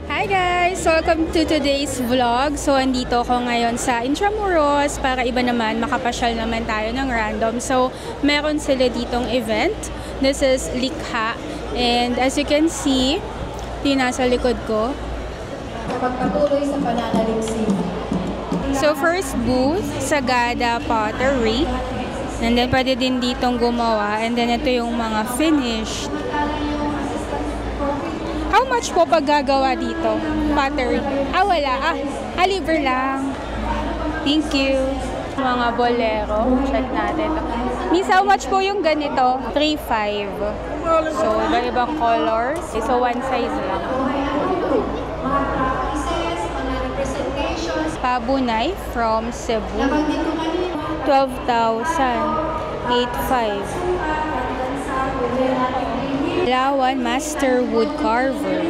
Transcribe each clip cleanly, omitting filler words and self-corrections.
Hi guys! Welcome to today's vlog. So, andito ako ngayon sa Intramuros para iba naman, makapasyal naman tayo ng random. So, meron sila ditong event. This is Likha. And as you can see, yung nasa likod ko. Pagpatuloy sa pananaliksik. So, first booth, Sagada Pottery. And then, pwede din ditong gumawa. And then, ito yung mga finished. How much po pag gagawa dito? Pottery? Wala. Libre lang. Thank you. Mga bolero. Check natin ito. Miss, how much po yung ganito? 3.5. So, iba-ibang colors. So, one size lang. Pabunay from Cebu. 12,000. 8.5. Lawan Master Wood Carver.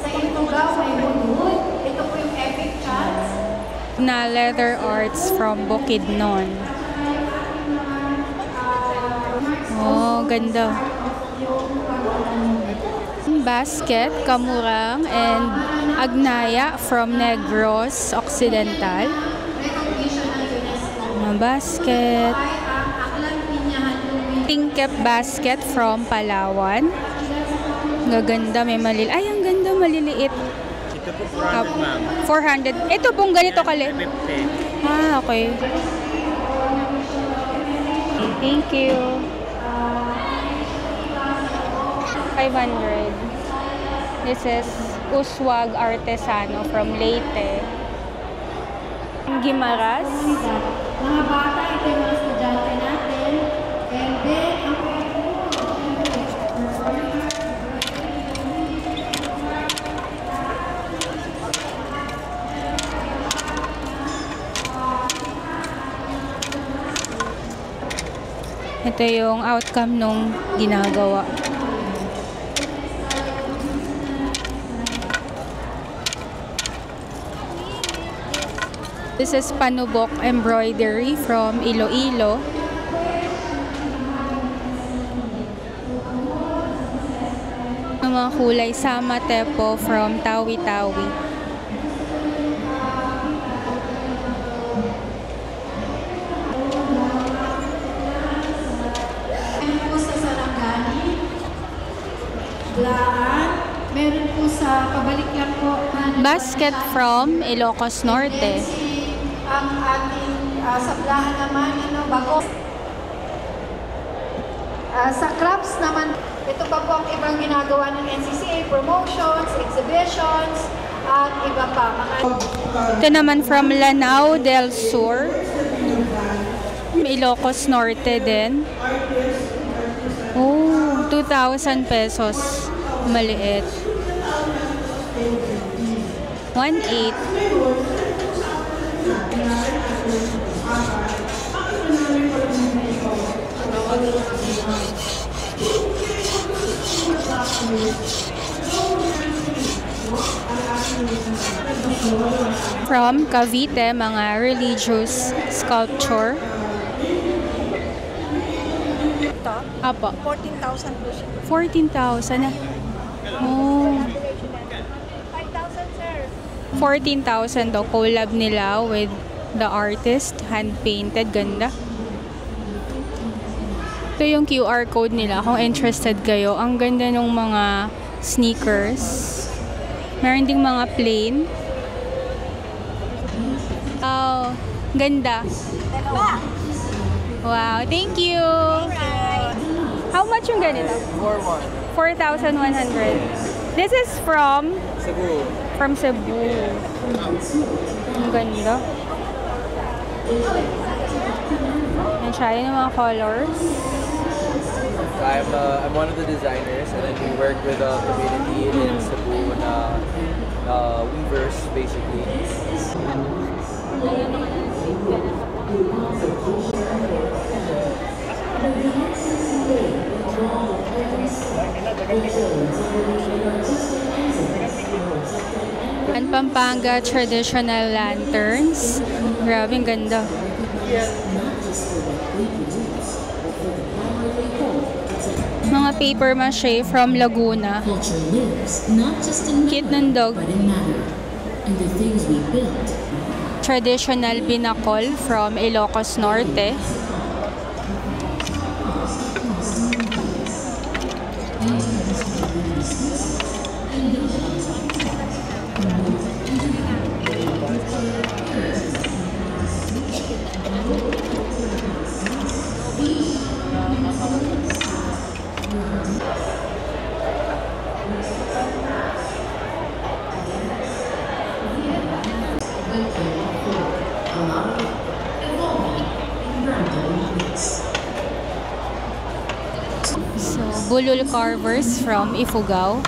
Sa Ifugao may wood. Ito po yung Epic Chats. Na leather arts from Bukidnon. Oh, ganda. Basket, Kamurang, and Agnaya from Negros Occidental. Basket. Tingkep basket from Palawan. Gaganda, may maliliit. Ay, ang ganda, maliliit. Ito po 400, ma'am. 400. Ito pong ganito kali. 50. Okay. Thank you. 500. This is Uswag Artesano from Leyte. Gimaras. Mga bata, ito yung mga estudyante natin. And then, ito yung outcome nung ginagawa. This is Panubok Embroidery from Iloilo. Mga kulay Sama Tepo from Tawi-Tawi. meron po sa Sarangani, Blaan, meron po sa pabalik lang po. Basket from Ilocos Norte. Ang ating sablahan naman, bago. Sa crafts naman, ito pa po ang ibang ginagawa ng NCCA, promotions, exhibitions, at iba pa. Ito naman from Lanao del Sur. Ilocos Norte din. Oh, 2,000 pesos. Maliit. 1.8. From Cavite, mga religious sculpture. Ito, Apo. 14,000 po siya. 14,000. Oh. 5,000, sir. 14,000 daw. Collab nila with the artist. Hand-painted. Ganda. Ito yung QR code nila kung interested kayo. Ang ganda ng mga sneakers. Meron ding mga plain. Oh, ganda. Wow, thank you. How much yung ganito? 4-1. 4,100. This is from? Cebu. From Cebu. Ang ganda. And siya, yun yung mga colors. I'm one of the designers, and then we work with a community in Cebu na weavers, basically. And Pampanga traditional lanterns. Grabe, ang ganda. Mga paper mache from Laguna. Culture lives not just in Cute ng dog. but in matter and the things we build. Traditional binakol from Ilocos Norte. So, bulul carvers from Ifugao.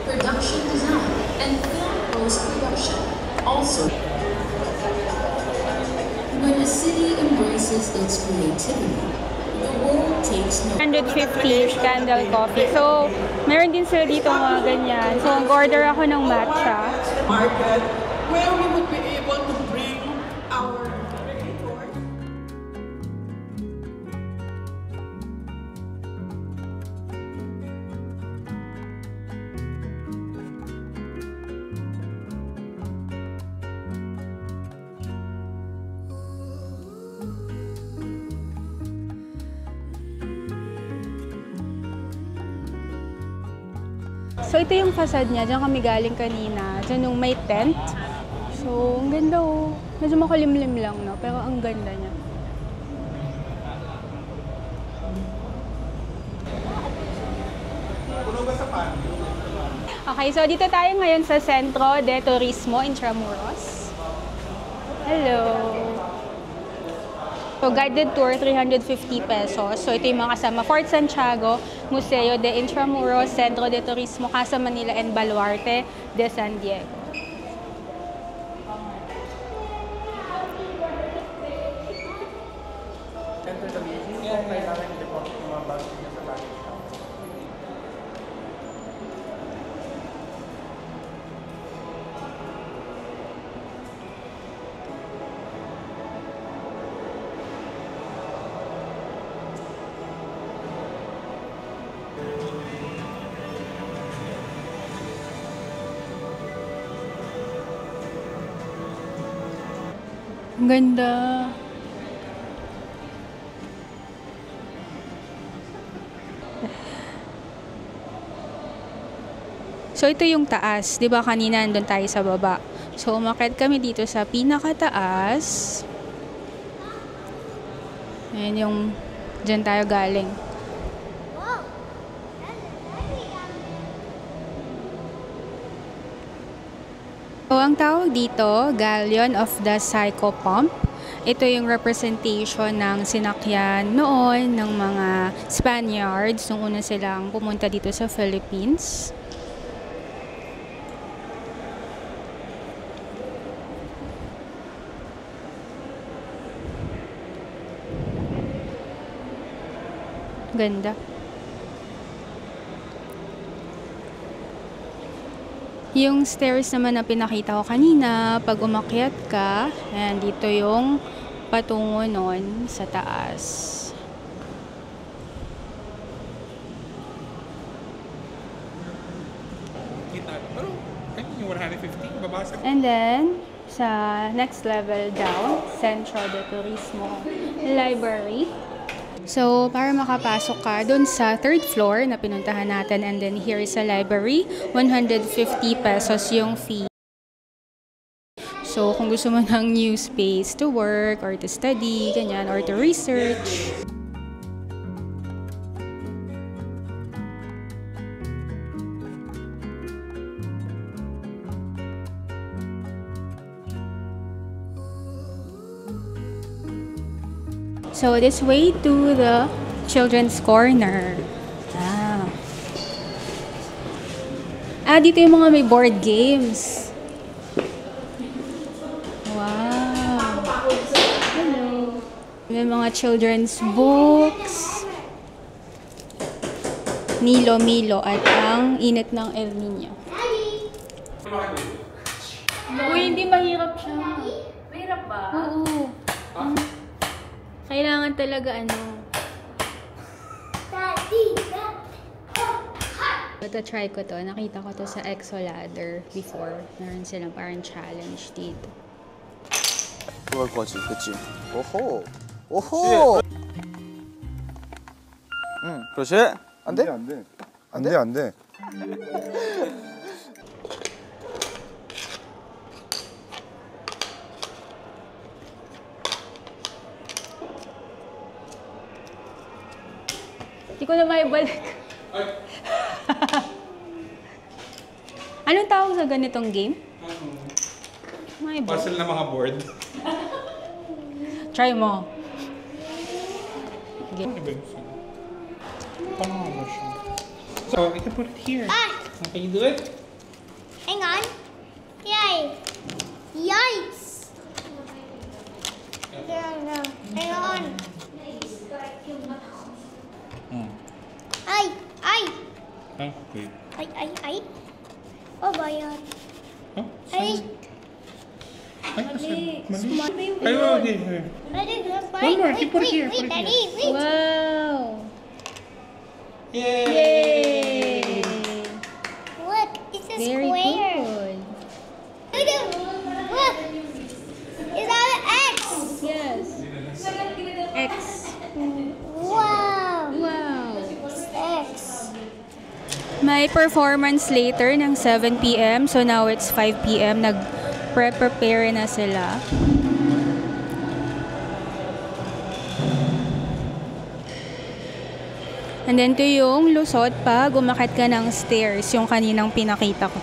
Production design and film post-production. Also, when a city embraces its creativity, the world takes no 150 candle coffee. So, meron din sila dito mga ganyan. So, order ako ng matcha. Market where we would be able to bring our creators. So, ito yung facade niya. Diyan kami galing kanina. Diyan yung may tent. So, ang ganda oh. Medyo makulimlim lang, no? Pero ang ganda niya. Okay, so dito tayo ngayon sa Centro de Turismo Intramuros. Hello! So, guided tour, 350 pesos. So, ito yung mga kasama. Fort Santiago, Museo de Intramuros, Centro de Turismo, Casa Manila, and Baluarte de San Diego. Ang ganda. So, ito yung taas. 'Di ba kanina nandun tayo sa baba. So, umakyat kami dito sa pinakataas. Ayan yung dyan tayo galing. So, ang tawag dito, Galleon of the Psycho Pump. Ito yung representation ng sinakyan noon ng mga Spaniards nung una silang pumunta dito sa Philippines. Ganda. Yung stairs naman na pinakita ko kanina, pag umakyat ka, ayan, dito yung patungo nun sa taas. Pero, yung 150, babasa. And then, sa next level down, Centro de Turismo Library. So, para makapasok ka dun sa third floor na pinuntahan natin, and then here is a library, 150 pesos yung fee. So, So, kung gusto mo ng new space to work or to study, ganyan, or to research. So, this way to the children's corner. Dito yung mga may board games. Wow. Hello. May mga children's books. Milo at ang init ng El Niño. Uy, hindi mahirap siya. Mahirap ba? Oo. Kailangan talaga Ito-try ko to. Nakita ko to sa EXO Ladder before. Meron silang parang challenge dito. 그럴 거지, 그치? 오호, 오호. 응, 그렇지? 안 돼? 안 돼. 안 돼, 안 돼. Hindi ko na maibalik. Anong tawag sa ganitong game? Puzzle na mga board. Try mo. So, you can put it here. Can you do it? Hang on. Yay! Yikes! Hang on. Ay! Okay. Ay! Oh, ba yan? Oh, Ay! Mali. Mali. Ay, okay. One more, keep it here. Wait, Daddy, wait. Wow! Yay! Yay! Look, it's a Very square. good. Look! Is that an X? Yes. X. Wow! Wow. It's X. May performance later ng 7 p.m. So now it's 5 p.m. Nag-prepare na sila. And then to yung lusot pa, gumakit ka ng stairs, yung kaninang pinakita ko.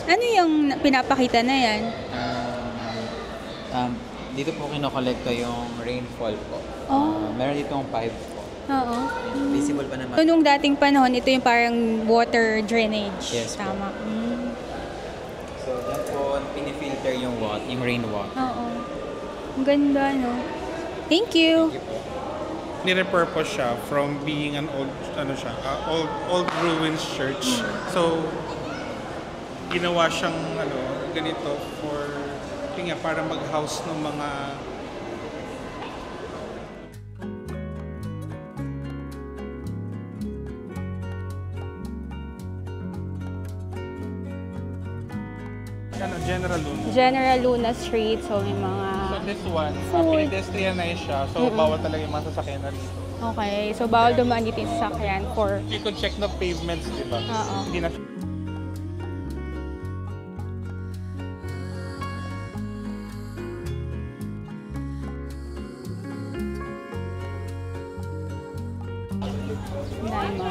Ano yung pinapakita na yan? Dito po kinokolekta yung rainfall po. Oh. Meron ditong pipe po. Oo. Visible pa naman. So, nung dating panahon, ito yung parang water drainage. Yes po. Tama. So, dyan po pinifilter yung rainwater. Oo. Ang ganda, no? Thank you. Nire-purpose siya from being an old ruins church. So, ginawa siyang ganito for para mag-house ng mga General Luna Street, so may mga So this one, food. pedestrianized siya, so bawal talaga yung mga sasakyan na dito. Okay, so bawal dumaan dito yung sasakyan for You could check the pavements, di ba? Oo. Hindi na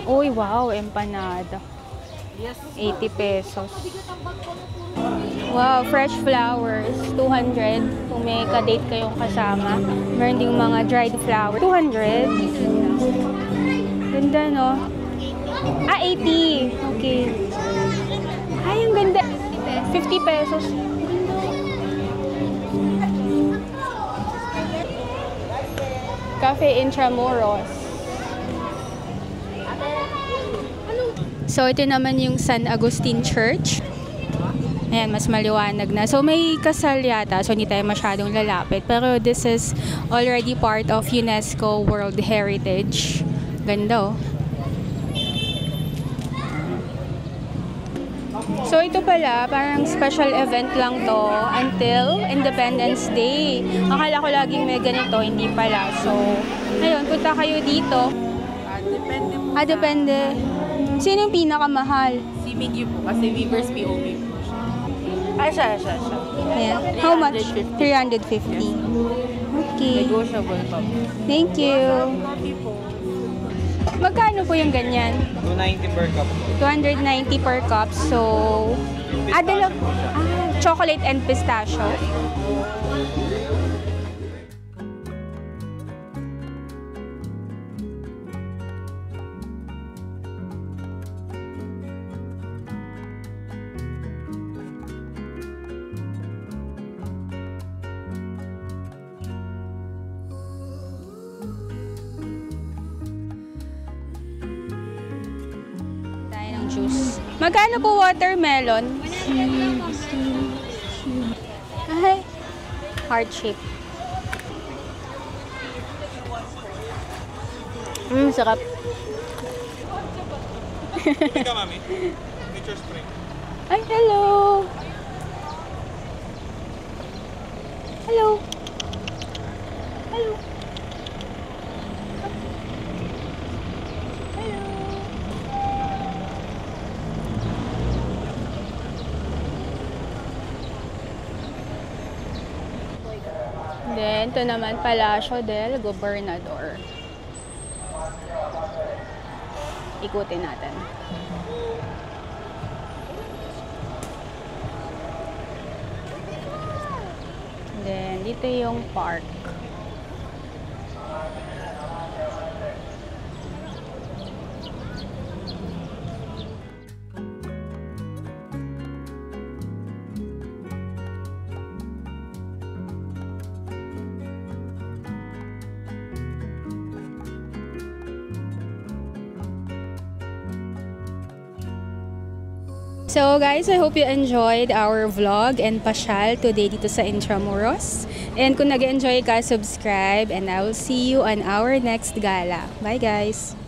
Uy, wow, empanada. 80 pesos. Wow, fresh flowers, 200. Kung may ka-date kayong kasama. Meron ding mga dried flowers. 200. Ganda, no? 80. Okay. Ay, ang ganda. 50 pesos. Cafe Intramuros. So, ito naman yung San Agustin Church. Ayan, mas maliwanag na. So, may kasal yata. So, hindi tayo masyadong lalapit. Pero this is already part of UNESCO World Heritage. Ganda, oh. So ito pala, parang special event lang to until Independence Day. Akala ko laging may ganito, hindi pala. So, ayun, punta kayo dito. Depende po. Depende. Sino yung pinakamahal? Si Miggy po, kasi Weavers POV po siya. Siya. Ayan. How much? 350. Okay. Negotiable pa po. Thank you. Magkano po yung ganyan? 290 per cup. 290 per cup. So, chocolate and pistachio. Juice. Magkano po watermelon? Ay, heart shape. Sarap. Teka, mami. Nature spring. Ay, hello. Hello. Hello. Then, ito naman, Palacio del Gobernador. Ikutin natin. Then, dito yung park. So guys, I hope you enjoyed our vlog and pasyal today dito sa Intramuros. And kung nag-enjoy ka, subscribe and I will see you on our next gala. Bye guys!